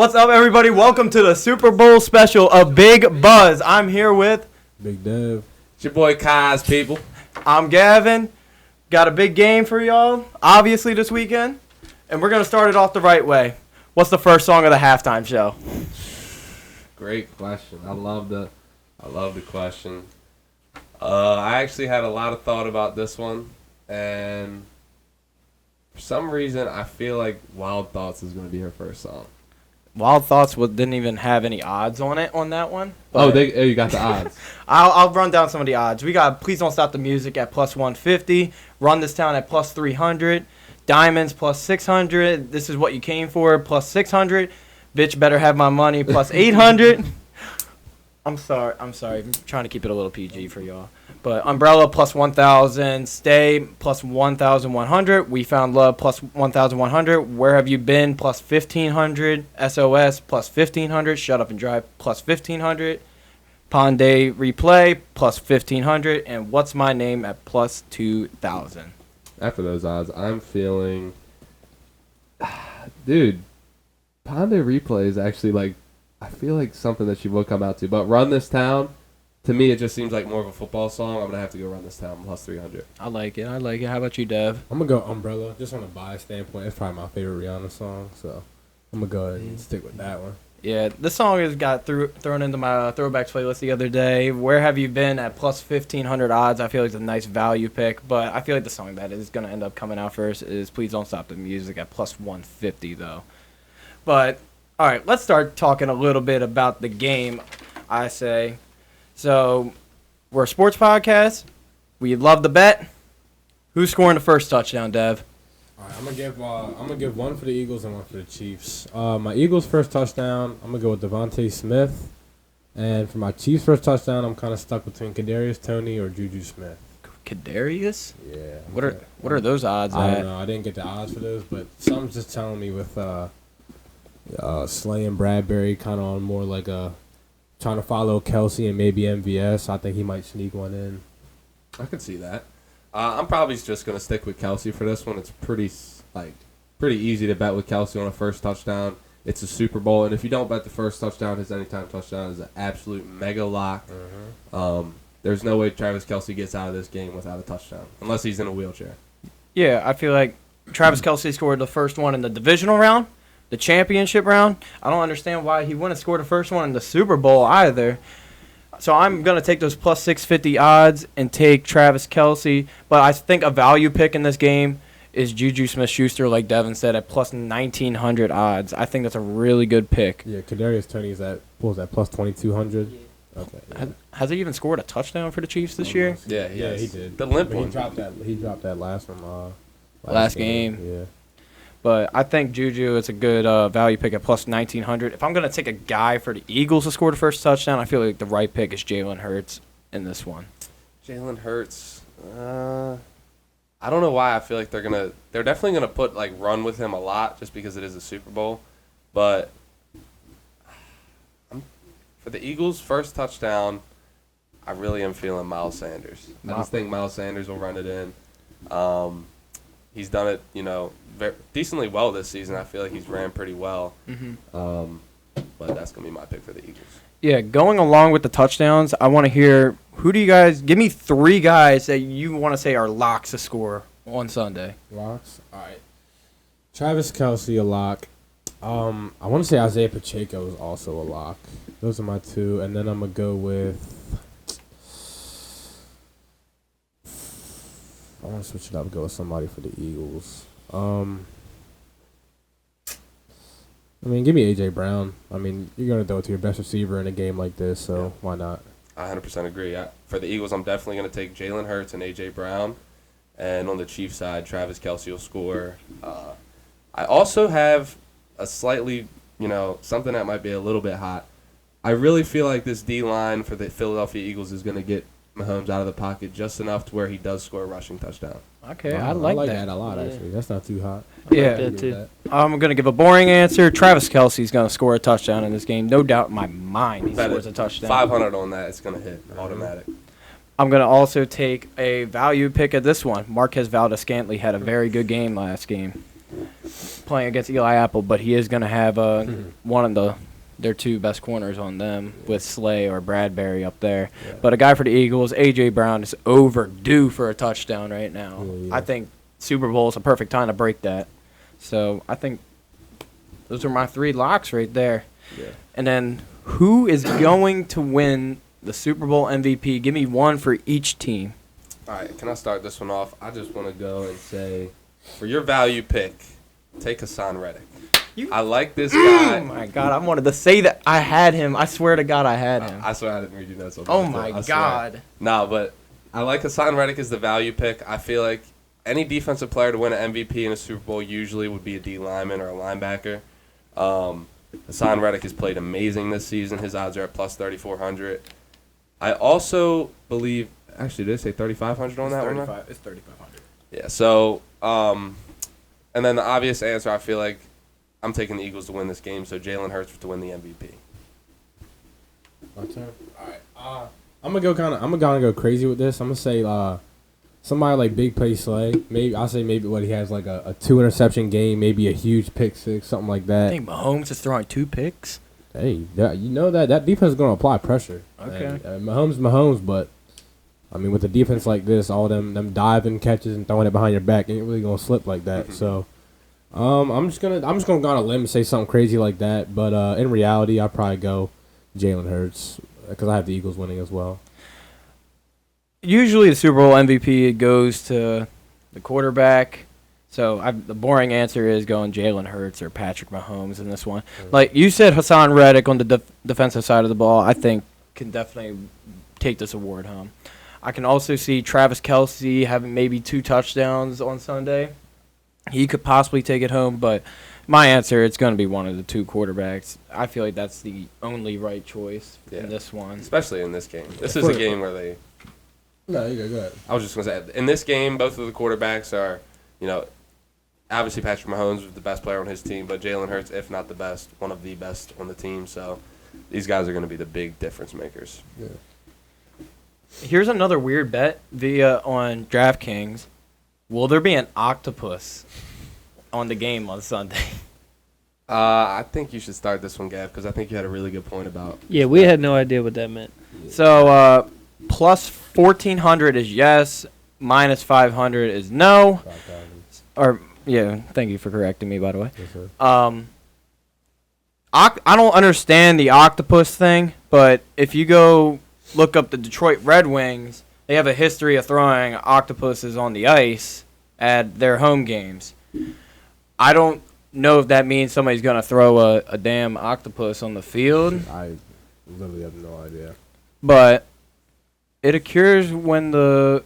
What's up, everybody? Welcome to the Super Bowl special of Big Buzz. I'm here with Big Dev. It's your boy Kaz, people. I'm Gavin. Got a big game for y'all, obviously, this weekend. And we're going to start it off the right way. What's the first song of the halftime show? Great question. I love the question. I actually had a lot of thought about this one, and for some reason, I feel like Wild Thoughts is going to be her first song. Wild Thoughts didn't even have any odds on it on that one. You got the odds. I'll run down some of the odds. We got Please Don't Stop the Music at plus 150, Run This Town at plus 300, Diamonds plus 600, This Is What You Came For plus 600, Bitch Better Have My Money plus 800. I'm sorry. I'm trying to keep it a little PG for y'all. But Umbrella plus 1,000, Stay plus 1,100, We Found Love plus 1,100, Where Have You Been plus 1,500, SOS plus 1,500, Shut Up and Drive plus 1,500, Ponday Replay plus 1,500, and What's My Name at plus 2,000. After those odds, I'm feeling... Dude, Ponday Replay is actually I feel like something that she will come out to. But Run This Town... To me, it just seems like more of a football song. I'm going to have to go Run This Town plus 300. I like it. How about you, Dev? I'm going to go Umbrella. Just on a bias standpoint, it's probably my favorite Rihanna song. So I'm going to go ahead and stick with that one. Yeah, this song has got thrown into my throwbacks playlist the other day. Where Have You Been at plus 1,500 odds. I feel like it's a nice value pick. But I feel like the song that is going to end up coming out first is Please Don't Stop the Music at plus 150, though. But, all right, let's start talking a little bit about the game, I say. So, we're a sports podcast. We love the bet. Who's scoring the first touchdown, Dev? All right, I'm gonna give one for the Eagles and one for the Chiefs. My Eagles first touchdown, I'm gonna go with Devontae Smith, and for my Chiefs first touchdown, I'm kind of stuck between Kadarius Toney or Juju Smith. Kadarius? Yeah. What are those odds? I don't know. I didn't get the odds for those, but something's just telling me with Slay and Bradbury kind of on more like a. Trying to follow Kelsey and maybe MVS. I think he might sneak one in. I could see that. I'm probably just going to stick with Kelsey for this one. It's pretty easy to bet with Kelsey on a first touchdown. It's a Super Bowl, and if you don't bet the first touchdown, his anytime touchdown is an absolute mega lock. There's no way Travis Kelsey gets out of this game without a touchdown, unless he's in a wheelchair. Yeah, I feel like Travis Kelsey scored the first one in the divisional round. The championship round, I don't understand why he wouldn't score the first one in the Super Bowl either. So I'm going to take those plus 650 odds and take Travis Kelsey. But I think a value pick in this game is Juju Smith-Schuster, like Devin said, at plus 1,900 odds. I think that's a really good pick. Yeah, Kadarius Toney's at plus 2,200. Okay. Yeah. Has he even scored a touchdown for the Chiefs this year? Yeah, he did. The limp but one. He dropped that last one. Last game. Yeah. But I think Juju is a good value pick at plus 1,900. If I'm going to take a guy for the Eagles to score the first touchdown, I feel like the right pick is Jalen Hurts in this one. Jalen Hurts. I don't know why I feel like they're definitely gonna put run with him a lot just because it is a Super Bowl, but for the Eagles' first touchdown, I really am feeling Miles Sanders. I just think Miles Sanders will run it in. He's done it, very decently well this season. I feel like he's ran pretty well. But that's going to be my pick for the Eagles. Yeah, going along with the touchdowns, I want to hear, give me three guys that you want to say are locks to score on Sunday. Locks? All right. Travis Kelsey, a lock. I want to say Isaiah Pacheco is also a lock. Those are my two. And then I'm going to go with... I want to switch it up, go with somebody for the Eagles. Give me A.J. Brown. You're going to throw it to your best receiver in a game like this, so why not? I 100% agree. For the Eagles, I'm definitely going to take Jalen Hurts and A.J. Brown. And on the Chiefs side, Travis Kelsey will score. I also have a slightly, something that might be a little bit hot. I really feel like this D-line for the Philadelphia Eagles is going to get Mahomes out of the pocket just enough to where he does score a rushing touchdown. Okay, Wow, I like that a lot, actually. That's not too hot. Yeah, that too. I'm going to give a boring answer. Travis Kelsey's going to score a touchdown in this game. No doubt in my mind he scores a touchdown. 500 on that. It's going to hit automatic. I'm going to also take a value pick at this one. Marquez Valdes-Scantling had a very good game last game. playing against Eli Apple, but he is going to have one of their two best corners on them with Slay or Bradbury up there. Yeah. But a guy for the Eagles, A.J. Brown, is overdue for a touchdown right now. Yeah. I think Super Bowl is a perfect time to break that. So I think those are my 3 locks right there. Yeah. And then who is going to win the Super Bowl MVP? Give me one for each team. All right, can I start this one off? I just want to go and say, for your value pick, take Hassan Reddick. I like this guy. Oh, my God. I wanted to say that I had him. I swear to God I had him. I swear I didn't read your notes. Oh, my God. No, but I like Hassan Reddick as the value pick. I feel like any defensive player to win an MVP in a Super Bowl usually would be a D lineman or a linebacker. Hassan Reddick has played amazing this season. His odds are at plus 3,400. I also believe, actually, did I say 3,500 on that one? It's 3,500. Yeah, so, and then the obvious answer, I feel like I'm taking the Eagles to win this game, so Jalen Hurts to win the MVP. My turn. All right. I'm gonna go crazy with this. I'm gonna say somebody like Big Play Slay. Maybe I'll say maybe he has like a 2 interception game, maybe a huge pick six, something like I that. think Mahomes is throwing 2 picks. Hey, you know that defense is gonna apply pressure. Okay. And, Mahomes, but I mean with a defense like this, all them diving catches and throwing it behind your back, ain't really gonna slip like that. Mm-hmm. So. I'm just gonna go on a limb and say something crazy like that, but in reality, I'll probably go Jalen Hurts because I have the Eagles winning as well. Usually the Super Bowl MVP goes to the quarterback. So the boring answer is going Jalen Hurts or Patrick Mahomes in this one. Like you said, Hassan Reddick on the defensive side of the ball, I think can definitely take this award home. I can also see Travis Kelce having maybe 2 touchdowns on Sunday. He could possibly take it home, but my answer, it's going to be one of the 2 quarterbacks. I feel like that's the only right choice in this one. Especially in this game. This is a game where they... No, you go ahead. I was just going to say, in this game, both of the quarterbacks are, obviously Patrick Mahomes is the best player on his team, but Jalen Hurts, if not the best, one of the best on the team. So these guys are going to be the big difference makers. Yeah. Here's another weird bet on DraftKings. Will there be an octopus on the game on Sunday? I think you should start this one, Gav, because I think you had a really good point about... Yeah, we had no idea what that meant. So, plus 1,400 is yes, minus 500 is no. Or, yeah, thank you for correcting me, by the way. Yes, sir. I don't understand the octopus thing, but if you go look up the Detroit Red Wings, they have a history of throwing octopuses on the ice at their home games. I don't know if that means somebody's going to throw a damn octopus on the field, I literally have no idea. but it occurs when the...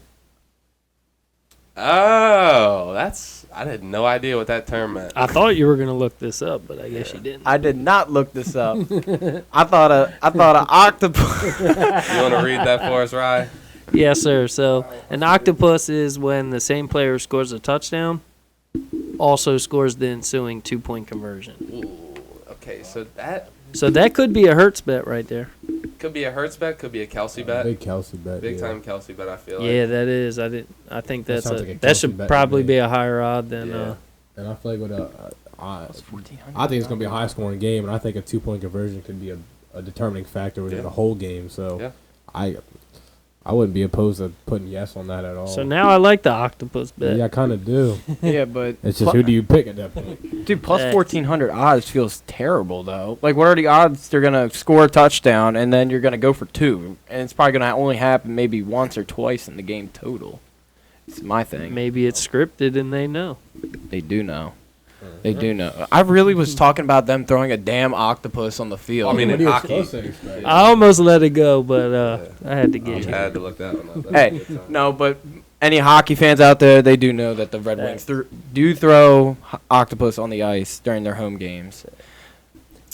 Oh, I had no idea what that term meant. I thought you were going to look this up, but I guess you didn't. I did not look this up. I thought a octopus... You want to read that for us, Rye? Yes, sir. So an octopus is when the same player scores a touchdown, also scores the ensuing 2-point conversion. Ooh, okay, so that So that could be a Hurts bet right there. could be a Hurts bet, could be a Kelsey bet. Big Kelsey bet. Big yeah. time Kelsey bet, I feel Yeah, like. that is. I think That that's sounds like a that Kelsey should bet to probably me. be a higher odd than. Yeah. And I feel like with I Plus 1,400. think it's gonna be a high scoring game, and I think a 2-point conversion could be a determining factor within Yeah. the whole game. So Yeah. I wouldn't be opposed to putting yes on that at all. So now I like the octopus bet. Yeah, I kind of do. Yeah, but... It's just who do you pick at that point? Dude, plus Facts. 1,400 odds feels terrible, though. Like, what are the odds they're going to score a touchdown and then you're going to go for 2? And it's probably going to only happen maybe once or twice in the game total. It's my thing. Maybe it's scripted and they know. They do know. They do know. I really was talking about them throwing a damn octopus on the field. I mean, What in are you hockey. supposed to expect? I almost let it go, but I had to You get it. had to look that one up. Hey, no, but any hockey fans out there, they do know that the Red Wings do throw octopus on the ice during their home games.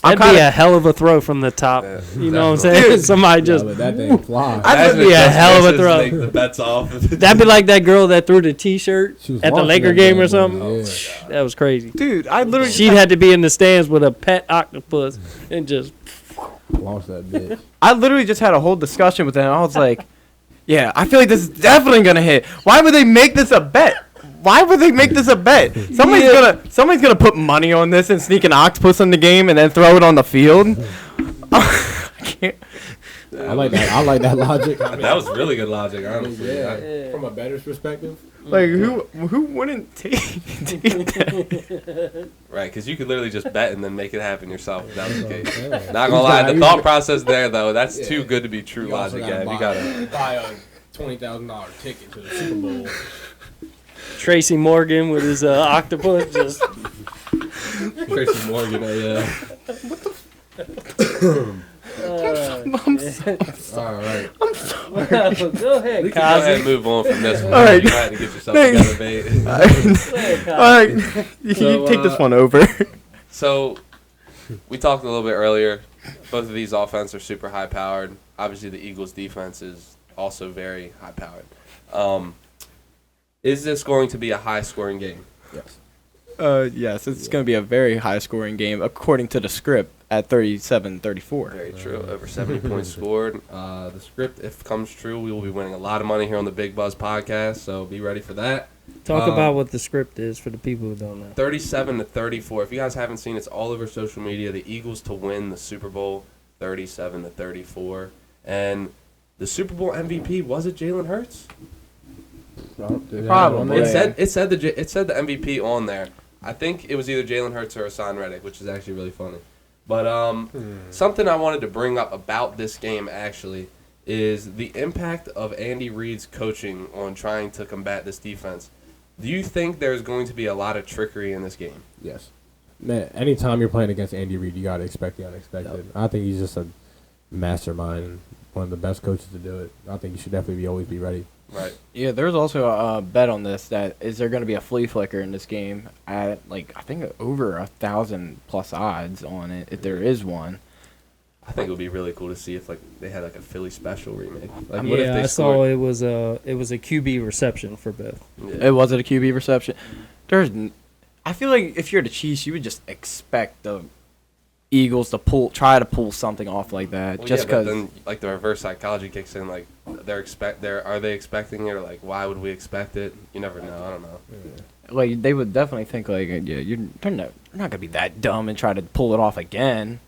I'm That'd be kinda- a hell of a throw from the top. Yeah, You know what I'm definitely. saying? Somebody Yeah, just. but that thing fly. That'd be a hell of a throw. Make the bets off. That'd be like that girl that threw the T-shirt She was at the launching Laker that game or bad boy, something. yeah. That was crazy. Dude, I literally... She'd had to be in the stands with a pet octopus and just. Launch that bitch. I literally just had a whole discussion with them. I was like, yeah, I feel like this is definitely going to hit. Why would they make this a bet? why would they make this a bet? Somebody's gonna put money on this and sneak an octopus in the game and then throw it on the field. I can't. I like that. I like that logic. I mean, That was really good logic, honestly. yeah. From a bettor's perspective. Like who wouldn't take that? Right, because you could literally just bet and then make it happen yourself if that was the case. Yeah. Not gonna lie, the thought process there though, that's too good to be true You also logic. Yeah, you gotta gotta. buy a $20,000 ticket to the Super Bowl. Tracy Morgan with his octopus just. Tracy Morgan, yeah. All right. Go ahead, Go ahead and Kazi. move on from this one. All right. You had to get yourself Thanks. together, mate. All right, you So, take this one over. So, we talked a little bit earlier. Both of these offenses are super high powered. Obviously, the Eagles' defense is also very high powered. Is this going to be a high scoring game? Yes. Yes, it's going to be a very high-scoring game according to the script at 37-34. Very true. Over 70 points scored. The script, if it comes true, we will be winning a lot of money here on the Big Buzz podcast. So be ready for that. Talk about what the script is for the people who don't know. 37-34. If you guys haven't seen, it's all over social media. The Eagles to win the Super Bowl, 37-34, and the Super Bowl MVP, was it Jalen Hurts? Probably. It said the MVP on there. I think it was either Jalen Hurts or Hassan Reddick, which is actually really funny. But something I wanted to bring up about this game actually is the impact of Andy Reid's coaching on trying to combat this defense. Do you think there's going to be a lot of trickery in this game? Yes. Man, anytime you're playing against Andy Reid, you gotta expect the unexpected. Yep. I think he's just a mastermind and one of the best coaches to do it. I think you should definitely always be ready. Right. Yeah, there's also a bet on this that is there going to be a flea flicker in this game at I think over 1,000+ odds on it if there is one. I think it would be really cool to see if they had a Philly special remake. What if Yeah, they I saw scored- it was a QB reception for both. Yeah. It wasn't a QB reception. I feel like if you're the Chiefs, you would just expect the Eagles to try to pull something off like that, Well, just yeah, but because. then the reverse psychology kicks in. Are they expecting it, or why would we expect it? You never know. I don't know. They would definitely think they're not gonna be that dumb and try to pull it off again.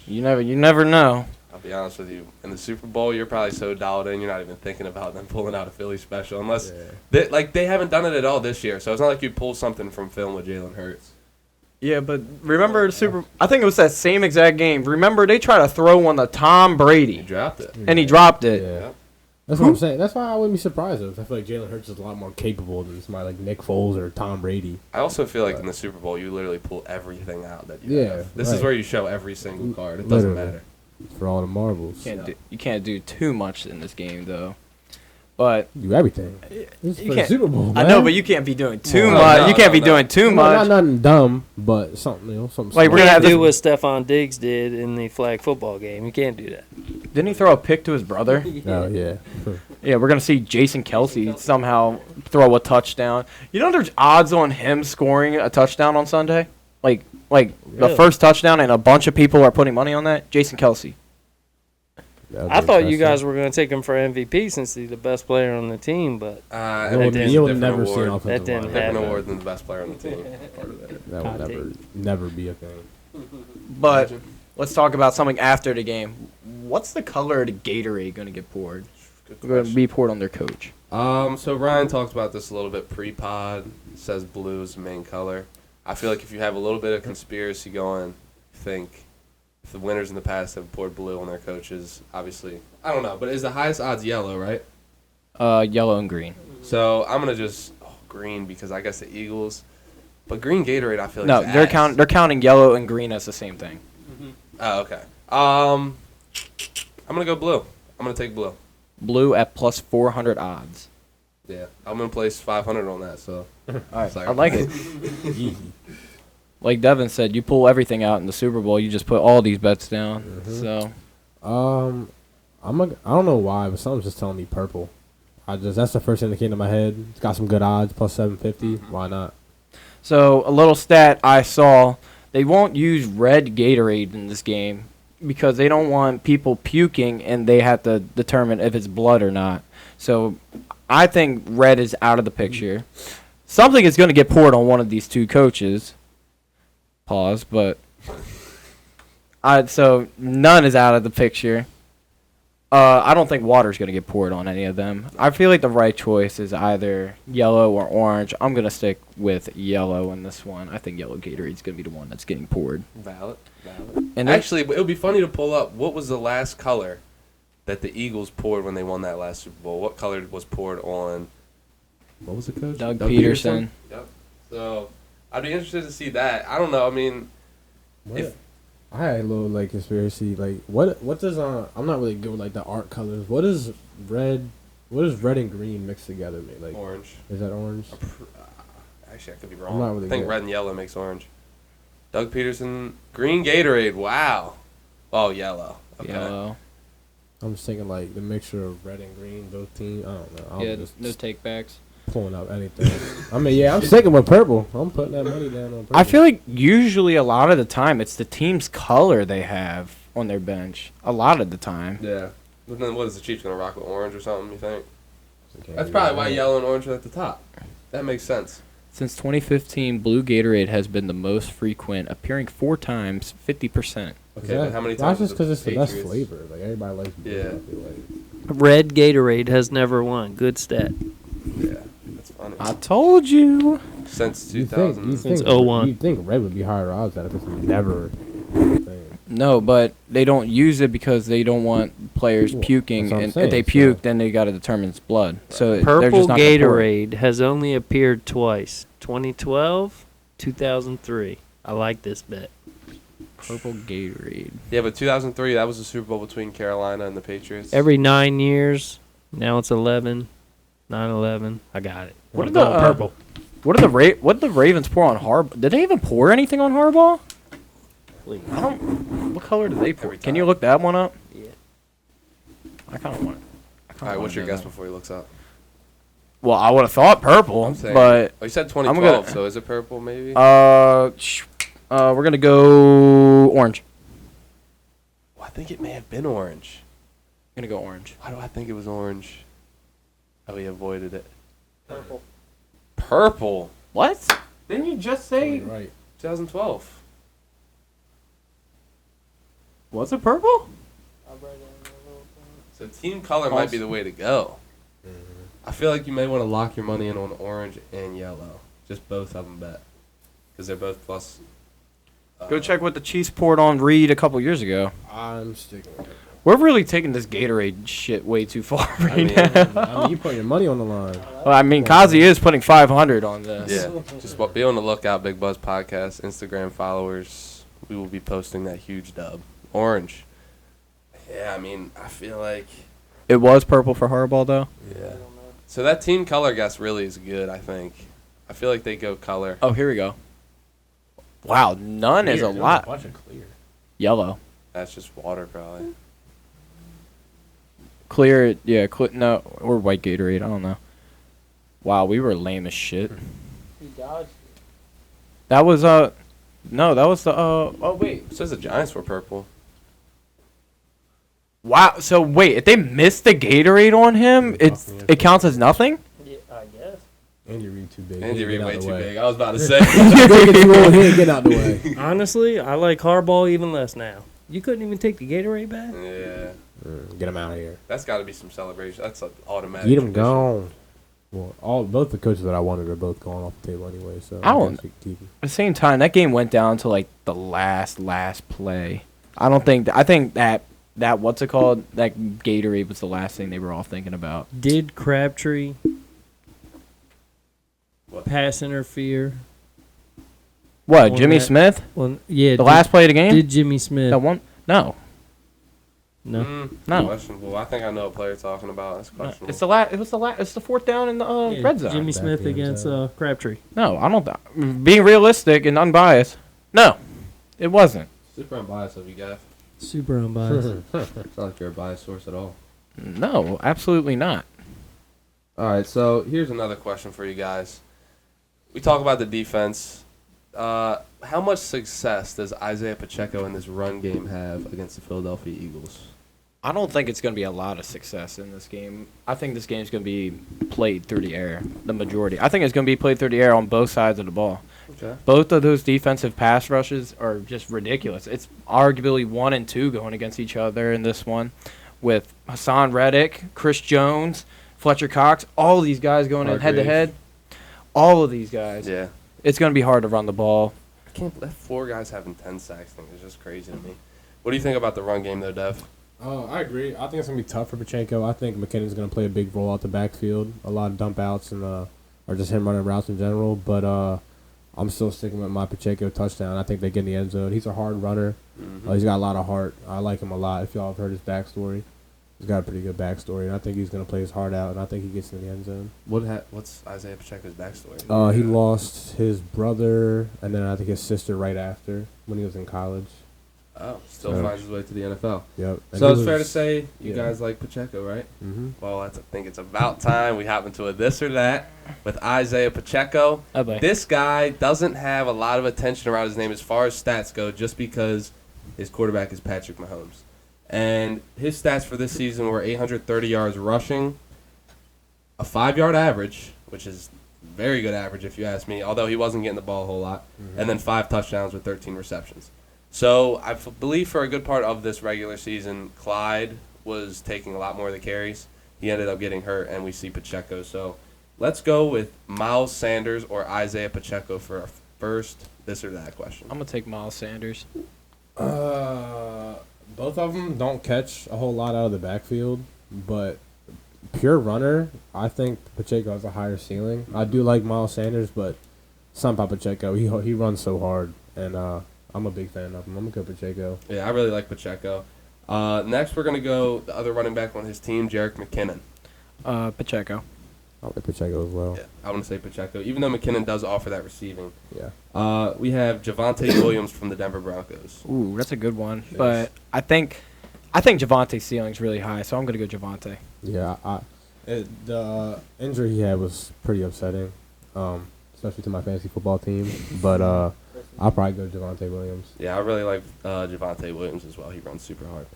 You never know. I'll be honest with you. In the Super Bowl, you're probably so dialed in, you're not even thinking about them pulling out a Philly special, unless they haven't done it at all this year. So it's not like you pull something from film with Jalen Hurts. Yeah, but remember I think it was that same exact game. Remember they tried to throw one to Tom He Brady dropped it. and he dropped it. Yeah. That's what I'm saying. That's why I wouldn't be surprised if I feel like Jalen Hurts is a lot more capable than somebody like Nick Foles or Tom Brady. I also feel like in the Super Bowl, you literally pull everything out that you Yeah, have. This is right. where you show every single card. It doesn't Literally. matter. For all the marbles. You can't do too much in this game though. But Do everything. This is you for the can't. Super Bowl, I man. know, but you can't be doing too No, much. no, You can't be no. doing too No, much. Not nothing dumb, but something, something. Like, we're smart. gonna have do this- what Stephon Diggs did in the flag football game. You can't do that. Didn't he throw a pick to his brother? Oh, yeah. Yeah, we're gonna see Jason Kelsey somehow throw a touchdown. You know, there's odds on him scoring a touchdown on Sunday. The Really? first touchdown, and a bunch of people are putting money on that. Jason Kelsey. I thought you guys were going to take him for MVP since he's the best player on the team, but MVP's You'll a different never see an award. offensive That didn't line. Different happen. award than the best player on the team. That Hot would never be a thing. But let's talk about something after the game. What's the color of the Gatorade going to get poured? Good Going to question. be poured on their coach. So Ryan talked about this a little bit pre-pod. Says blue is the main color. I feel like if you have a little bit of conspiracy going, think if the winners in the past have poured blue on their coaches, obviously, I don't know, but is the highest odds yellow, right? Yellow and green. So I'm gonna just green because I guess the Eagles, but green Gatorade I feel like No, is they're ass. they're counting yellow and green as the same thing. Oh, okay. I'm gonna go blue. I'm gonna take blue. Blue at plus 400 odds. Yeah, I'm gonna place 500 on that. So All right, Sorry. I like it. Like Devin said, you pull everything out in the Super Bowl. You just put all these bets down. So I don't know why, but something's just telling me purple. That's the first thing that came to my head. It's got some good odds, plus 750. Why not? So a little stat I saw, they won't use red Gatorade in this game because they don't want people puking and they have to determine if it's blood or not. So I think red is out of the picture. something is going to get poured on one of these two coaches. Pause, but so none is out of the picture. I don't think water's going to get poured on any of them. I feel like the right choice is either yellow or orange. I'm going to stick with yellow in this one. I think yellow Gatorade's going to be the one that's getting poured. Valid. And Actually, it would be funny to pull up what was the last color that the Eagles poured when they won that last Super Bowl. What color was poured on? What was the coach? Doug Peterson. Yep. So I'd be interested to see that. I don't know. I mean, if I had a little like conspiracy. Like what does I'm not really good with like the art colors. What is red and green mixed together make? Like orange. Is that orange? Actually, I could be I'm wrong. not really I think good. red and yellow makes orange. Doug Peterson, green Gatorade. Wow. Oh, yellow. Okay. Yellow. I'm just thinking like the mixture of red and green, both teams. I don't know. I'm just no takebacks. pulling up anything. I mean, yeah, I'm sticking with purple. I'm putting that money down on purple. I feel like usually a lot of the time it's the team's color they have on their bench. A lot of the time. Yeah. But then what is the Chiefs going to rock with orange or something, you think? Okay, That's yeah, probably why yeah. yellow and orange are at the top. That makes sense. Since 2015, blue Gatorade has been the most frequent, appearing 4 times, 50%. Okay, but how many times That's just was because the it's the best Patriots? flavor. Like everybody likes blue. Yeah. I feel like. Red Gatorade has never won. Good stat. Yeah, that's funny. I told you. Since You 2000. think, Since 01. You think red would be higher odds that if it's never a thing. No, but they don't use it because they don't want players Well, puking, that's what I'm and saying, if they so- puke, then they got to determine it's blood. So they're Purple just not gonna pour it. Gatorade has only appeared twice. 2012, 2003. I like this bet. Purple Gatorade. Yeah, but 2003, that was the Super Bowl between Carolina and the Patriots. Every 9 years. Now it's 11. 9/11. I got it. What I'm are the, going purple? What did the Ravens pour on Harbaugh? Did they even pour anything on Harbaugh? I don't. What color did they pour? Every Can you time. look that one up? Yeah. I kind of want it. All right, what's your guess before he looks up? Well, I would have thought purple, I'm saying, but oh, you said gonna- 2012, so is it purple maybe? we're gonna go orange. I think it may have been orange. Gonna go orange. Why do I think it was orange? How we avoided it. Purple. Purple. What? Didn't you just say? Right. 2012. Was it purple? So team color might be the way to go. I feel like you may want to lock your money in on orange and yellow. Just both of them bet. Because they're both plus. Go check what the Chiefs poured on Reed a couple years ago. I'm sticking with it. We're really taking this Gatorade shit way too far right mean- now. I mean, you put your money on the line. Well, I mean, Kazi is putting 500 on this. Yeah. Just be on the lookout, Big Buzz Podcast, Instagram followers. We will be posting that huge dub. Orange. Yeah, I mean, I feel like. It was purple for Harbaugh, though. Yeah. So that team color guess really is good, I think. I feel like they go color. Oh, here we go. Wow, none is a lot. bunch of clear. Yellow. That's just water, probably. Clear, yeah, no, or white Gatorade, I don't know. Wow, we were lame as shit. He dodged. That was, no, that was the, oh, wait. It says the Giants were purple. Wow, so wait, if they missed the Gatorade on him, it counts as nothing? Yeah, I guess. Andy Reid too big. Andy Get Reid out way the too way. big. I was about to say. Go get you on here. Get out the way. Honestly, I like Harbaugh even less now. You couldn't even take the Gatorade back? Yeah. Get him out of here. That's got to be some celebration. That's an automatic. Get him tradition. gone. Well, both the coaches that I wanted are both gone off the table anyway. So I don't- guess we can keep him. At the same time, that game went down to like the last play. I think that what's it called? That Gatorade was the last thing they were all thinking about. Did Crabtree What? pass interfere? What, On Jimmy that- Smith? Well, yeah. The last play of the game? Did Jimmy Smith? That one? No. No. No. Questionable. I think I know a player talking about. That's questionable. It's the fourth down in the Yeah, red zone. Jimmy Back Smith in the against zone. Crabtree. No, I don't. Being realistic and unbiased, no, it wasn't. super unbiased of you, Gaff. Super unbiased. It's not like you're a biased source at all. No, absolutely not. All right, so here's another question for you guys. We talk about the defense. How much success does Isaiah Pacheco in this run game have against the Philadelphia Eagles? I don't think it's going to be a lot of success in this game. I think this game's going to be played through the air, the majority. I think it's going to be played through the air on both sides of the ball. Okay. Both of those defensive pass rushes are just ridiculous. It's arguably 1 and 2 going against each other in this one, with Hassan Reddick, Chris Jones, Fletcher Cox, all of these guys going in head to head. All of these guys. Yeah. It's going to be hard to run the ball. I can't believe 4 guys having 10 sacks thing is just crazy to me. What do you think about the run game though, Dev? I agree. I think it's gonna be tough for Pacheco. I think McKinnon's gonna play a big role out the backfield, a lot of dump outs and or just him running routes in general. But I'm still sticking with my Pacheco touchdown. I think they get in the end zone. He's a hard runner. Mm-hmm. He's got a lot of heart. I like him a lot. If y'all have heard his backstory, he's got a pretty good backstory, and I think he's gonna play his heart out. And I think he gets in the end zone. What's Isaiah Pacheco's backstory? He lost his brother and then I think his sister right after when he was in college. Oh, still So- finds his way to the NFL. Yep. And So he it's fair to was- say you yeah. guys like Pacheco, right? Mm-hmm. Well, I think it's about time we hop into a this or that with Isaiah Pacheco. Oh, boy. This guy doesn't have a lot of attention around his name as far as stats go just because his quarterback is Patrick Mahomes. And his stats for this season were 830 yards rushing, a 5-yard average, which is very good average if you ask me, although he wasn't getting the ball a whole lot, and then 5 touchdowns with 13 receptions. So I believe for a good part of this regular season, Clyde was taking a lot more of the carries. He ended up getting hurt, and we see Pacheco. So let's go with Miles Sanders or Isaiah Pacheco for our first this or that question. I'm going to take Miles Sanders. Both of them don't catch a whole lot out of the backfield, but pure runner, I think Pacheco has a higher ceiling. I do like Miles Sanders, but somehow Pacheco, he runs so hard, and I'm a big fan of him. I'm going to go Pacheco. Yeah, I really like Pacheco. Next, we're going to go the other running back on his team, Jerick McKinnon. Pacheco. I like Pacheco as well. Yeah, I want to say Pacheco, even though McKinnon does offer that receiving. Yeah. We have Javonte Williams from the Denver Broncos. Ooh, that's a good one. Yes. But I think Javante's ceiling's really high, so I'm going to go Javante. Yeah, the injury he had was pretty upsetting, especially to my fantasy football team. But I'll probably go Javonte Williams. Yeah, I really like Javonte Williams as well. He runs super hard.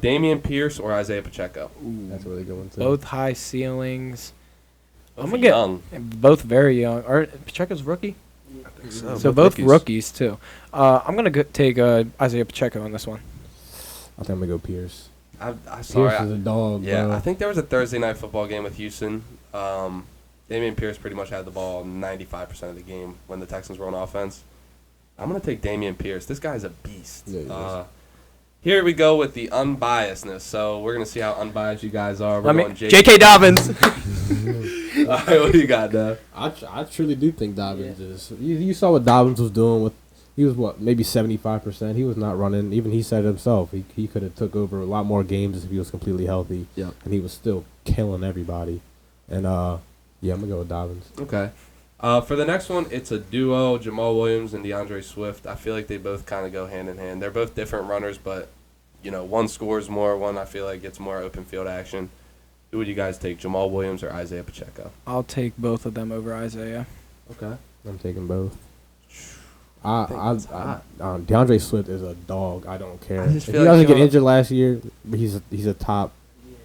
Damian Pierce or Isaiah Pacheco? That's a really good one too. Both high ceilings. Both I'm gonna get young. both very young. Pacheco's rookie, I think so. so both rookies too. I'm gonna take Isaiah Pacheco on this one. I think I'm gonna go Pierce. I sorry. Pierce is a dog, Yeah, bro. I think there was a Thursday night football game with Houston. Damian Pierce pretty much had the ball 95% of the game when the Texans were on offense. I'm going to take Damian Pierce. This guy's a beast. Yeah, he is. Here we go with the unbiasedness. So we're going to see how unbiased you guys are. We're I mean, going J.K. Dobbins. All right, what do you got, Dev? I truly do think Dobbins is. You saw what Dobbins was doing with. He was maybe 75%. He was not running. Even he said it himself. He could have took over a lot more games if he was completely healthy. Yep. And he was still killing everybody. And yeah, I'm gonna go with Dobbins. Okay. For the next one, it's a duo, Jamal Williams and DeAndre Swift. I feel like they both kind of go hand in hand. They're both different runners, but, one scores more, one I feel like gets more open field action. Who would you guys take, Jamal Williams or Isaiah Pacheco? I'll take both of them over Isaiah. Okay. I'm taking both. hot. DeAndre Swift is a dog. I don't care. I just If feel he like doesn't get he'll- injured last year, he's a top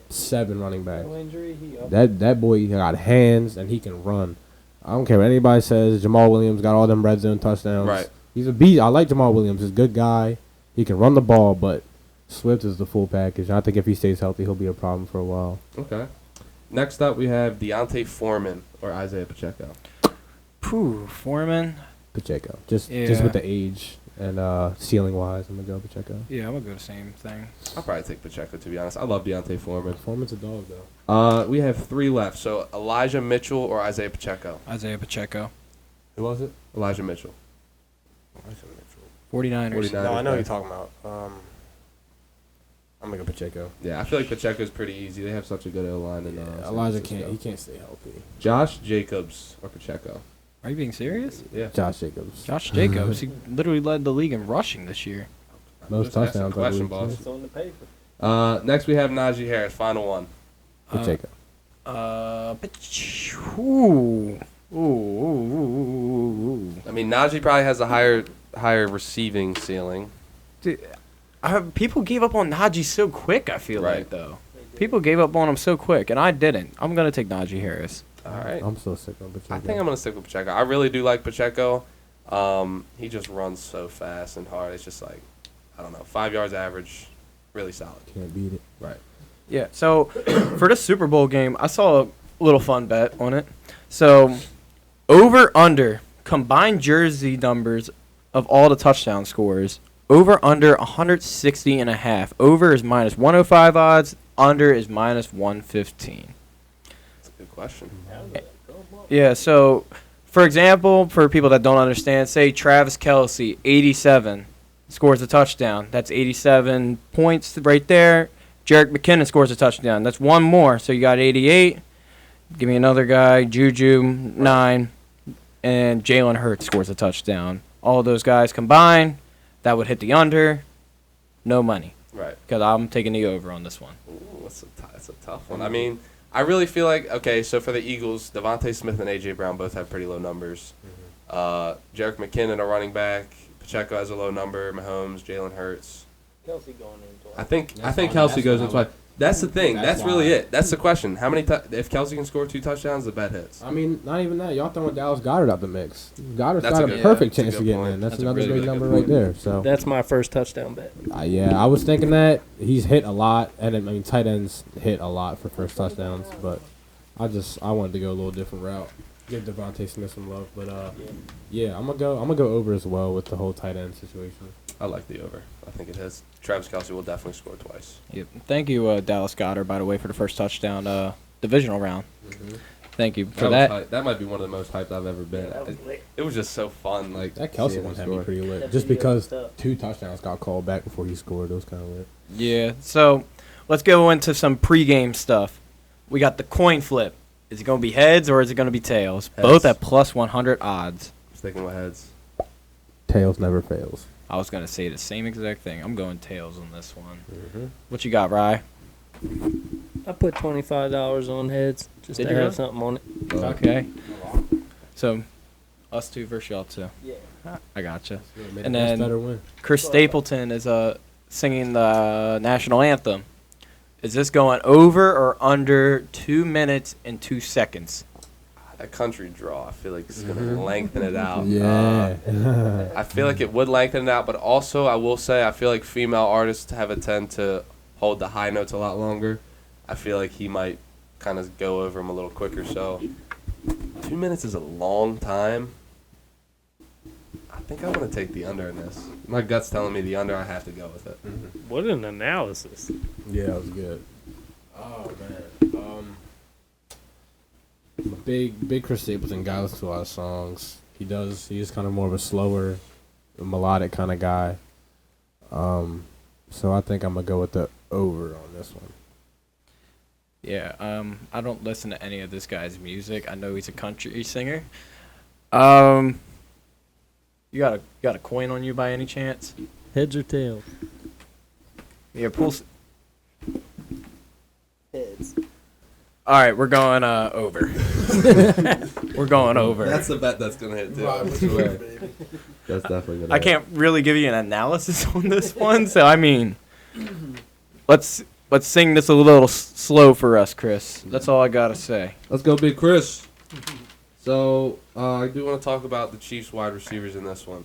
7 running back. No injury, he up. That boy got hands and he can run. I don't care what anybody says. Jamal Williams got all them red zone touchdowns. Right. He's a beast. I like Jamal Williams. He's a good guy. He can run the ball, but Swift is the full package. I think if he stays healthy, he'll be a problem for a while. Okay. Next up, we have Deontay Foreman or Isaiah Pacheco. Foreman. Pacheco. Just Yeah. with the age and ceiling wise, I'm gonna go Pacheco. Yeah, I'm gonna go the same thing. I'll probably take Pacheco, to be honest. I love Deontay Foreman. Foreman's a dog though. We have 3 left. So Elijah Mitchell or Isaiah Pacheco. Isaiah Pacheco. Who was it? Elijah Mitchell. 49ers. 49. No, I know okay. who you're talking about. I'm gonna go Pacheco. Yeah, I feel like Pacheco's pretty easy. They have such a good O-line. And, Elijah San Francisco. he can't stay healthy. Josh Jacobs or Pacheco. Are you being serious? Yeah. Josh Jacobs. Josh Jacobs. He literally led the league in rushing this year. Most Just ask a touchdowns. I question, believe. boss. It's on the paper. Next, we have Najee Harris. Final one. Pacheco. I mean, Najee probably has a higher receiving ceiling. People gave up on Najee so quick, I feel Right. like, though. People gave up on him so quick, and I didn't. I'm going to take Najee Harris. All right. I'm so sick of Pacheco. I think I'm gonna stick with Pacheco. I really do like Pacheco. He just runs so fast and hard. It's just like, I don't know, 5 yards average, really solid. Can't beat it. Right. Yeah, so for this Super Bowl game, I saw a little fun bet on it. So over under combined jersey numbers of all the touchdown scores. Over under 160 and a half. Over is minus 105 odds. Under is minus 115. That's a good question. Yeah, so for example, for people that don't understand, say Travis Kelce, 87, scores a touchdown. That's 87 points right there. Jerick McKinnon scores a touchdown. That's one more. So you got 88. Give me another guy. Juju, 9. And Jalen Hurts scores a touchdown. All those guys combined, that would hit the under. No money. Right. Because I'm taking the over on this one. Ooh, that's a tough one. I mean, I really feel like, okay, so for the Eagles, Devontae Smith and A.J. Brown both have pretty low numbers. Jerick McKinnon, a running back. Pacheco has a low number. Mahomes, Jalen Hurts. Kelsey going into I think That's Kelsey why- goes that's in why- twice. That's the thing. That's That's really why. it. That's the question. How many if Kelsey can score 2 touchdowns, the bet hits. I mean, not even that. Y'all throwing Dallas Goddard out the mix. Goddard's That's got a a good- perfect yeah, chance that's a to good get point. in. That's That's a another really, big really number good right point. there. So That's my first touchdown bet. yeah, I was thinking that he's hit a lot, and I mean tight ends hit a lot for first touchdowns, but I wanted to go a little different route, give Devontae Smith some love, but yeah, I'm gonna go over as well with the whole tight end situation. I like the over. I think it has. Travis Kelsey will definitely score twice. Yep. Thank you, Dallas Goddard, by the way, for the first touchdown divisional round. Thank you for that. Was hype. That might be one of the most hyped I've ever been. It was just so fun. Like That Kelsey seeing one him had me score. pretty lit, That just video because was tough. 2 touchdowns got called back before he scored. It was kind of lit. Yeah, so let's go into some pregame stuff. We got the coin flip. Is it going to be heads or is it going to be tails? Heads. Both at plus 100 odds. Sticking with heads. Tails never fails. I was going to say the same exact thing. I'm going tails on this one. What you got, Rye? I put $25 on heads just Did to you have really? something on it. Okay. So, us two versus y'all two. Yeah. I gotcha. Made And the best then- better win. Chris Stapleton is singing the national anthem. Is this going over or under 2 minutes and 2 seconds? That country draw, I feel like it's gonna lengthen it out. Yeah. I feel like it would lengthen it out, but also I will say I feel like female artists have a tend to hold the high notes a lot longer. I feel like he might kind of go over them a little quicker. So 2 minutes is a long time. I think I'm gonna take the under in this. My gut's telling me the under. I have to go with it. What an analysis. Yeah, it was good. Oh man, I'm a big Chris Stapleton guy. Listens to a lot of songs. He is kind of more of a slower, melodic kind of guy. So I think I'm gonna go with the over on this one. Yeah, I don't listen to any of this guy's music. I know he's a country singer. You got a coin on you by any chance? Heads or tails? Yeah, pull. Heads. All right, we're going over. We're going over. That's the bet that's gonna hit too. I swear. That's definitely gonna. I can't really give you an analysis on this one, so I mean, let's sing this a little slow for us, Chris. That's all I gotta say. Let's go, Big Chris. So, I do want to talk about the Chiefs wide receivers in this one.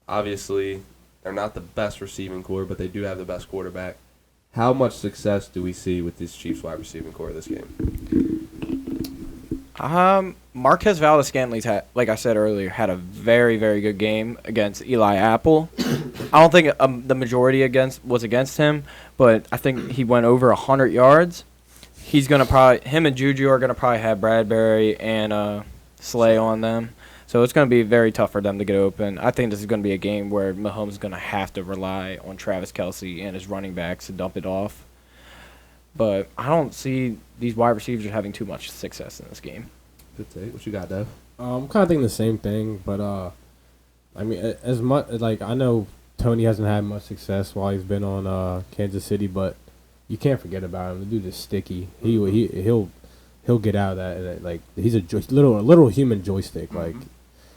Obviously, they're not the best receiving core, but they do have the best quarterback. How much success do we see with this Chiefs wide receiving core this game? Marquez Valdes-Scantley's had, like I said earlier, had a very, very good game against Eli Apple. I don't think the majority was against him, but I think he went over 100 yards. He's gonna him and Juju are gonna probably have Bradbury and Slay on them, so it's gonna be very tough for them to get open. I think this is gonna be a game where Mahomes is gonna have to rely on Travis Kelce and his running backs to dump it off. But I don't see these wide receivers having too much success in this game. Good take. What you got, Dev? I'm kind of thinking the same thing, but I mean, as much like I know Tony hasn't had much success while he's been on Kansas City, but you can't forget about him. The dude is sticky. He'll get out of that. And like he's a literal human joystick. Like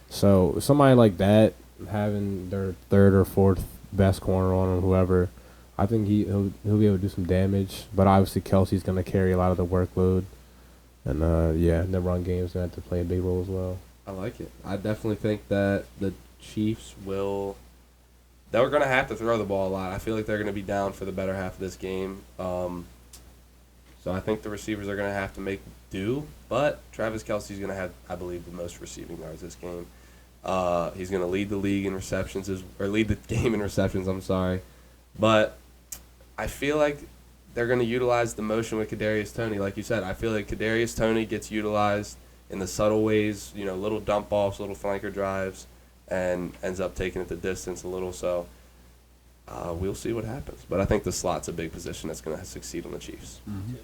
so, somebody like that having their third or fourth best corner on him, whoever, I think he'll be able to do some damage, but obviously Kelsey's going to carry a lot of the workload, and the run game's going to have to play a big role as well. I like it. I definitely think that the Chiefs will. They're going to have to throw the ball a lot. I feel like they're going to be down for the better half of this game. So I think the receivers are going to have to make do. But Travis Kelce's going to have, I believe, the most receiving yards this game. He's going to lead the league in receptions, or lead the game in receptions. I'm sorry, but I feel like they're going to utilize the motion with Kadarius Toney. Like you said, I feel like Kadarius Toney gets utilized in the subtle ways, little dump offs, little flanker drives, and ends up taking it the distance a little. So we'll see what happens. But I think the slot's a big position that's going to succeed on the Chiefs. Mm-hmm.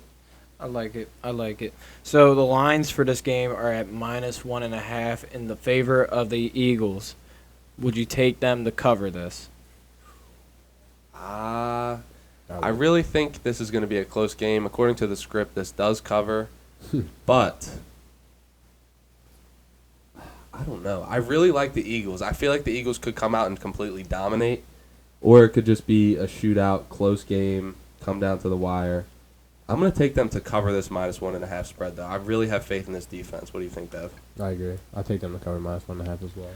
I like it. So the lines for this game are at -1.5 in the favor of the Eagles. Would you take them to cover this? I really think this is going to be a close game. According to the script, this does cover. But I don't know. I really like the Eagles. I feel like the Eagles could come out and completely dominate, or it could just be a shootout, close game, come down to the wire. I'm going to take them to cover this -1.5 spread, though. I really have faith in this defense. What do you think, Dev? I agree. I'll take them to cover -1.5 as well.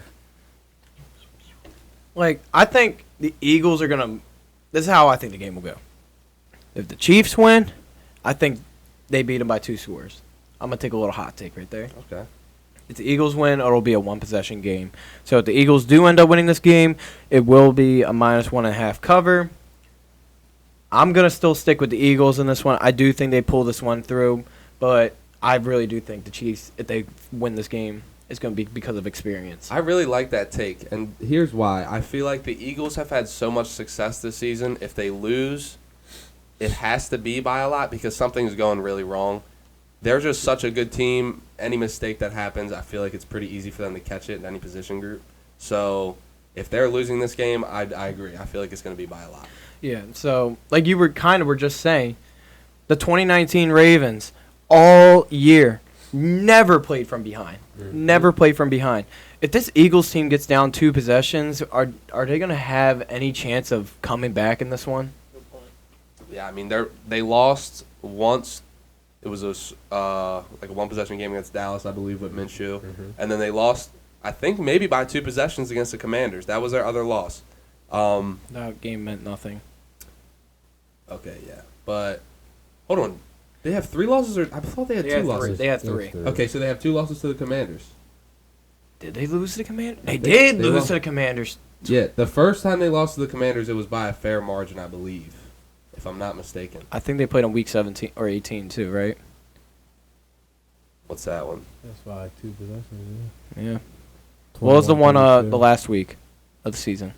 I think the Eagles are going to – this is how I think the game will go. If the Chiefs win, I think they beat them by 2 scores. I'm going to take a little hot take right there. Okay. If the Eagles win, it'll be a one-possession game. So if the Eagles do end up winning this game, it will be a -1.5 cover. I'm going to still stick with the Eagles in this one. I do think they pull this one through, but I really do think the Chiefs, if they win this game, it's going to be because of experience. I really like that take, and here's why. I feel like the Eagles have had so much success this season. If they lose, it has to be by a lot because something's going really wrong. They're just such a good team. Any mistake that happens, I feel like it's pretty easy for them to catch it in any position group. So if they're losing this game, I agree. I feel like it's going to be by a lot. Yeah, so like you were just saying, the 2019 Ravens all year never played from behind. Mm-hmm. Never played from behind. If this Eagles team gets down 2 possessions, are they going to have any chance of coming back in this one? Yeah, I mean they lost once. It was a one possession game against Dallas, I believe, with Minshew, and then they lost. I think maybe by 2 possessions against the Commanders. That was their other loss. That game meant nothing. Okay, yeah, but hold on. They have 3 losses, or I thought they had 2 losses. They had 3. Okay, so they have 2 losses to the Commanders. Did they lose to the Commanders? They did lose lost. to the Commanders. Yeah, the first time they lost to the Commanders, it was by a fair margin, I believe, if I'm not mistaken. I think they played on week 17 or 18 too, right? What's that one? That's why 2 possessions. Yeah. What was the one 21-32. the last week of the season?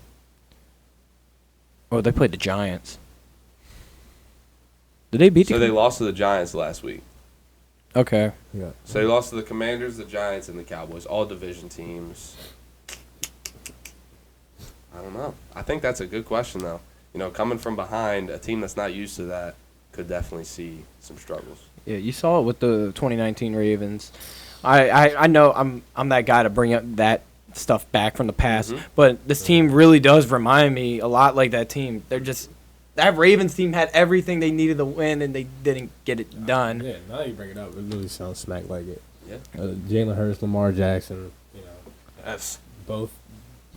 Oh, they played the Giants. Did they beat So the they lost to the Giants last week. Okay. Yeah. So they lost to the Commanders, the Giants, and the Cowboys, all division teams. I don't know. I think that's a good question, though. Coming from behind, a team that's not used to that could definitely see some struggles. Yeah, you saw it with the 2019 Ravens. I know I'm that guy to bring up that stuff back from the past, but this team really does remind me a lot like that team. That Ravens team had everything they needed to win, and they didn't get it done. Yeah, now that you bring it up, it really sounds smack like it. Yeah. Jalen Hurts, Lamar Jackson, that's both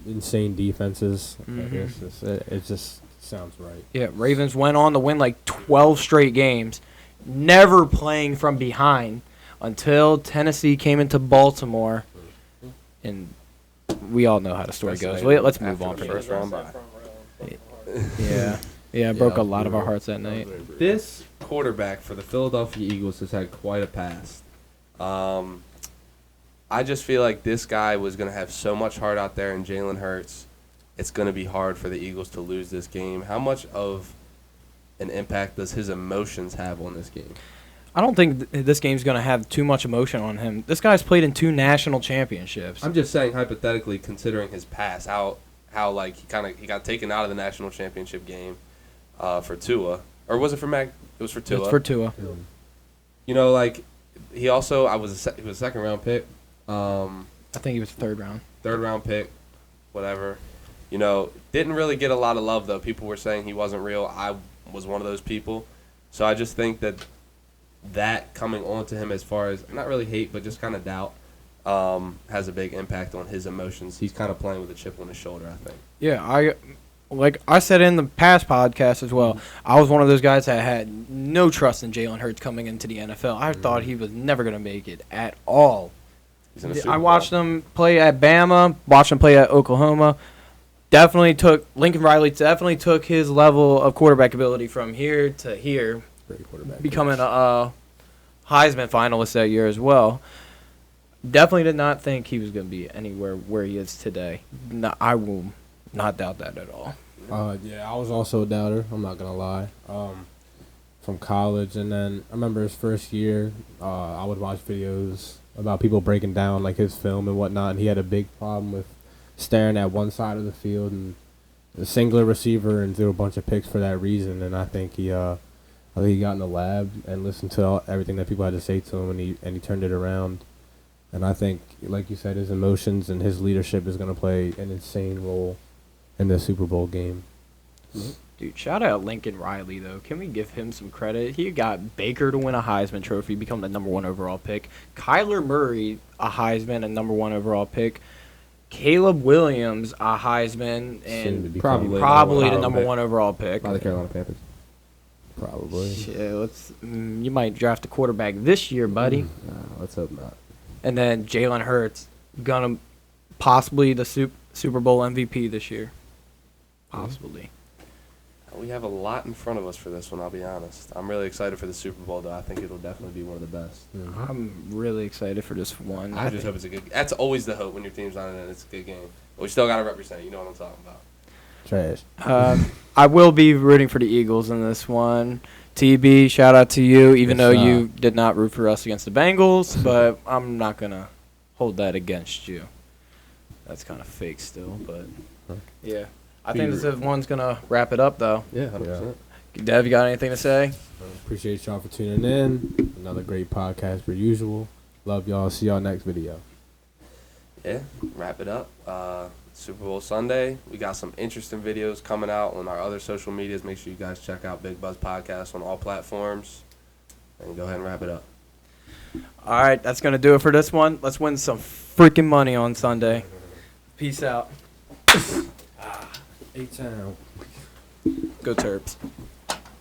insane defenses. It just sounds right. Yeah, Ravens went on to win like 12 straight games, never playing from behind until Tennessee came into Baltimore, and we all know how the story goes. Let's move on After from the this. first round bye. Yeah, it broke a lot of our hearts that night. This quarterback for the Philadelphia Eagles has had quite a past. I just feel like this guy was going to have so much heart out there in Jalen Hurts. It's going to be hard for the Eagles to lose this game. How much of an impact does his emotions have on this game? I don't think this game's going to have too much emotion on him. This guy's played in 2 national championships. I'm just saying hypothetically, considering his past, how like he got taken out of the national championship game for Tua, or was it for Mac? It was for Tua. It's for Tua. He also he was a second round pick. I think he was 3rd round. 3rd round pick, whatever. Didn't really get a lot of love though. People were saying he wasn't real. I was one of those people. So I just think that coming on to him as far as not really hate, but just kind of doubt, has a big impact on his emotions. He's kind of playing with a chip on his shoulder, I think. Yeah, like I said in the past podcast as well, I was one of those guys that had no trust in Jalen Hurts coming into the NFL. I thought he was never going to make it at all. He's in a Super I Bowl. watched him play at Bama, watched him play at Oklahoma. Lincoln Riley definitely took his level of quarterback ability from here to here, Great quarterback. becoming a Heisman finalist that year as well. Definitely did not think he was going to be anywhere where he is today. No, I will not doubt that at all. Yeah, I was also a doubter. I'm not gonna lie. From college, and then I remember his first year. I would watch videos about people breaking down like his film and whatnot, and he had a big problem with staring at one side of the field and a singular receiver and threw a bunch of picks for that reason. And I think he got in the lab and listened to everything that people had to say to him, and he turned it around. And I think, like you said, his emotions and his leadership is going to play an insane role in the Super Bowl game. Dude, shout out Lincoln Riley, though. Can we give him some credit? He got Baker to win a Heisman Trophy, become the number 1 overall pick. Kyler Murray, a Heisman, a number 1 overall pick. Caleb Williams, a Heisman, Soon to and become probably the overall number pick. 1 overall pick. By the Carolina Panthers. Probably. Shit, you might draft a quarterback this year, buddy. Let's hope not. And then Jalen Hurts, gonna possibly the Super Bowl MVP this year. Possibly. We have a lot in front of us for this one, I'll be honest. I'm really excited for the Super Bowl, though. I think it'll definitely be one of the best. I'm really excited for this one. I just hope it's a good. That's always the hope when your team's on it and it's a good game. But we still got to represent. You know what I'm talking about. Trash. I will be rooting for the Eagles in this one. TB, shout out to you, even Yes, though sir. you did not root for us against the Bengals, but I'm not going to hold that against you. That's kind of fake still, but yeah. I think this one's going to wrap it up, though. Yeah, 100%. Dev, you got anything to say? Appreciate y'all for tuning in. Another great podcast per usual. Love y'all. See y'all next video. Yeah, wrap it up. Super Bowl Sunday. We got some interesting videos coming out on our other social medias. Make sure you guys check out Big Buzz Podcast on all platforms. And go ahead and wrap it up. All right, that's going to do it for this one. Let's win some freaking money on Sunday. Peace out. A-Town. Go Terps.